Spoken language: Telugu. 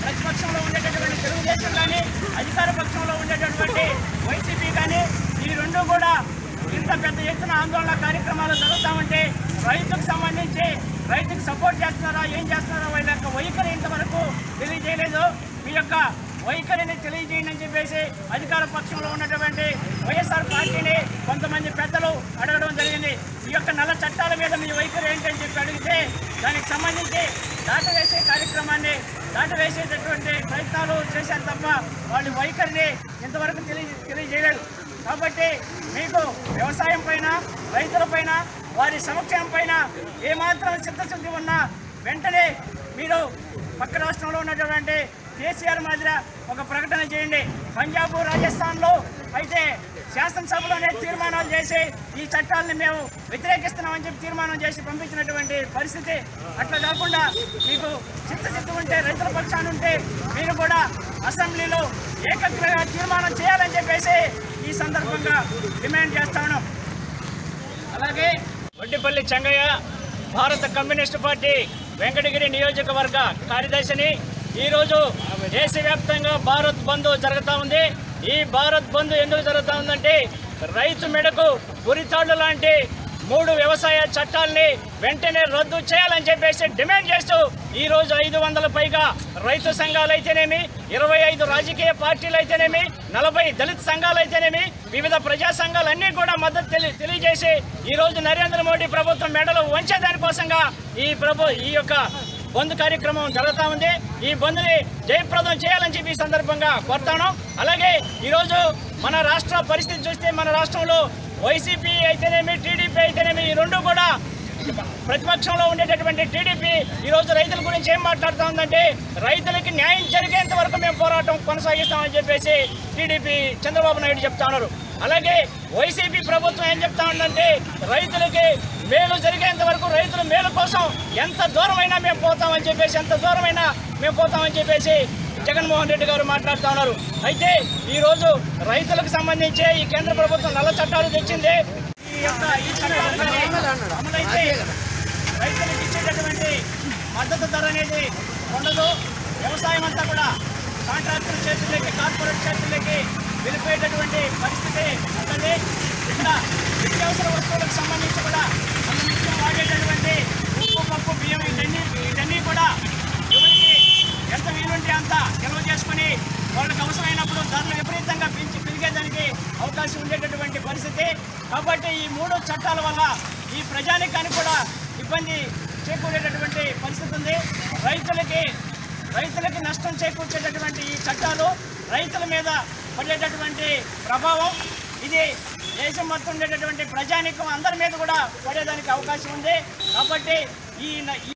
ప్రతిపక్షంలో ఉండేటటువంటి తెలుగుదేశం కానీ అధికార పక్షంలో ఉండేటటువంటి వైసీపీ కానీ ఈ రెండు కూడా ఇంత పెద్ద ఎత్తున ఆందోళన కార్యక్రమాలు జరుగుతామంటే రైతుకు సంబంధించి రైతుకు సపోర్ట్ చేస్తున్నారా ఏం చేస్తున్నారా వాళ్ళ యొక్క వైఖరి ఇంతవరకు తెలియజేయలేదు. మీ యొక్క వైఖరిని తెలియజేయండి అని చెప్పేసి అధికార పక్షంలో ఉన్నటువంటి వైఎస్ఆర్ పార్టీని కొంతమంది పెద్దలు అడగడం జరిగింది. ఈ యొక్క నల్ల చట్టాల మీద మీ వైఖరి ఏంటని చెప్పి అడిగితే దానికి సంబంధించి దాటవేసే కార్యక్రమాన్ని దాటవేసేటటువంటి ప్రయత్నాలు చేశారు తప్ప వాళ్ళ వైఖరిని ఇంతవరకు తెలియజేయలేదు. కాబట్టి మీకు వ్యవసాయం పైన రైతుల పైన వారి సంక్షేమం పైన ఏమాత్రం చిత్తశుద్ధి ఉన్నా వెంటనే మీరు పక్క రాష్ట్రంలో ఉన్నటువంటి కేసీఆర్ మాదిరి ఒక ప్రకటన చేయండి. పంజాబ్ రాజస్థాన్లో అయితే శాసనసభలోనే తీర్మానాలు చేసి ఈ చట్టాలను మేము వ్యతిరేకిస్తున్నామని చెప్పి తీర్మానం చేసి పంపించినటువంటి పరిస్థితి. అట్లా కాకుండా మీకు చిత్తశుద్ధి ఉంటే రైతుల పక్షాన్ని ఉంటే మీరు కూడా అసెంబ్లీలో ఏకగ్రీవంగా తీర్మానం చేయాలని చెప్పేసి ఈ సందర్భంగా డిమాండ్ చేస్తా ఉన్నాం. అలాగే వడ్డిపల్లి చెంగయ్య భారత కమ్యూనిస్టు పార్టీ వెంకటగిరి నియోజకవర్గ కార్యదర్శిని. ఈరోజు దేశవ్యాప్తంగా భారత్ బంద్ జరుగుతూ ఉంది. ఈ భారత్ బంద్ ఎందుకు జరుగుతూ ఉందంటే రైతు మెడకు ఉరితాళ్లు లాంటి 3 వ్యవసాయ చట్టాలని వెంటనే రద్దు చేయాలని చెప్పేసి డిమాండ్ చేస్తూ ఈరోజు 500 పైగా రైతు సంఘాలు అయితేనేమి, 25 రాజకీయ పార్టీలు అయితేనేమి, 40 దళిత సంఘాలు అయితేనేమి, వివిధ ప్రజా సంఘాలన్నీ కూడా మద్దతు తెలియజేసి ఈరోజు నరేంద్ర మోడీ ప్రభుత్వం మెడలు వంచేదానికోసంగా ఈ యొక్క బంద్ కార్యక్రమం జరుగుతూ ఉంది. ఈ బంద్ని జయప్రదం చేయాలని చెప్పి ఈ సందర్భంగా కోరుతాను. అలాగే ఈరోజు మన రాష్ట్ర పరిస్థితి చూస్తే మన రాష్ట్రంలో వైసీపీ అయితేనేమి, టీడీపీ అయితేనేమి ఈ రెండు కూడా ప్రతిపక్షంలో ఉండేటటువంటి టీడీపీ ఈరోజు రైతుల గురించి ఏం మాట్లాడుతూ ఉందంటే రైతులకి న్యాయం జరిగేంత వరకు మేము పోరాటం కొనసాగిస్తామని చెప్పేసి టీడీపీ చంద్రబాబు నాయుడు చెప్తా ఉన్నారు. అలాగే వైసీపీ ప్రభుత్వం ఏం చెప్తా ఉందంటే రైతులకి మేలు జరిగేంత వరకు రైతుల మేలు కోసం ఎంత దూరమైనా మేము పోతామని చెప్పేసి జగన్మోహన్ రెడ్డి గారు మాట్లాడుతూ ఉన్నారు. అయితే ఈరోజు రైతులకు సంబంధించి ఈ కేంద్ర ప్రభుత్వం నల్ల చట్టాలు తెచ్చింది. ఈ చట్టాలు అమలైతే రైతులకు ఇచ్చేటటువంటి మద్దతు ధర అనేది ఉండదు. వ్యవసాయం అంతా కూడా కాంట్రాక్టర్ చేతుల్లోకి, కార్పొరేట్ చేతుల్లోకి వెళ్ళిపోయేటటువంటి పరిస్థితి ఉంటుంది. ఇక్కడ నిత్యావసర వస్తువులకు సంబంధించి కూడా మనం నిత్యం వాడేటటువంటి ఉప్పు, పప్పు, బియ్యం ఇవన్నీ కూడా ఎవరికి ఎంత వీలుంటే అంత నిల్వ చేసుకుని వాళ్ళకి అవసరమైనప్పుడు ధరలు విపరీతంగా పెరిగేదానికి అవకాశం ఉండేటటువంటి పరిస్థితి. కాబట్టి ఈ 3 చట్టాల వల్ల ఈ ప్రజానికానికి కూడా ఇబ్బంది చేకూరేటటువంటి పరిస్థితి ఉంది. రైతులకి నష్టం చేకూర్చేటటువంటి ఈ చట్టాలు రైతుల మీద పడేటటువంటి ప్రభావం ఇది దేశం మొత్తం ఉండేటటువంటి ప్రజానికం అందరి మీద కూడా పడేదానికి అవకాశం ఉంది. కాబట్టి ఈ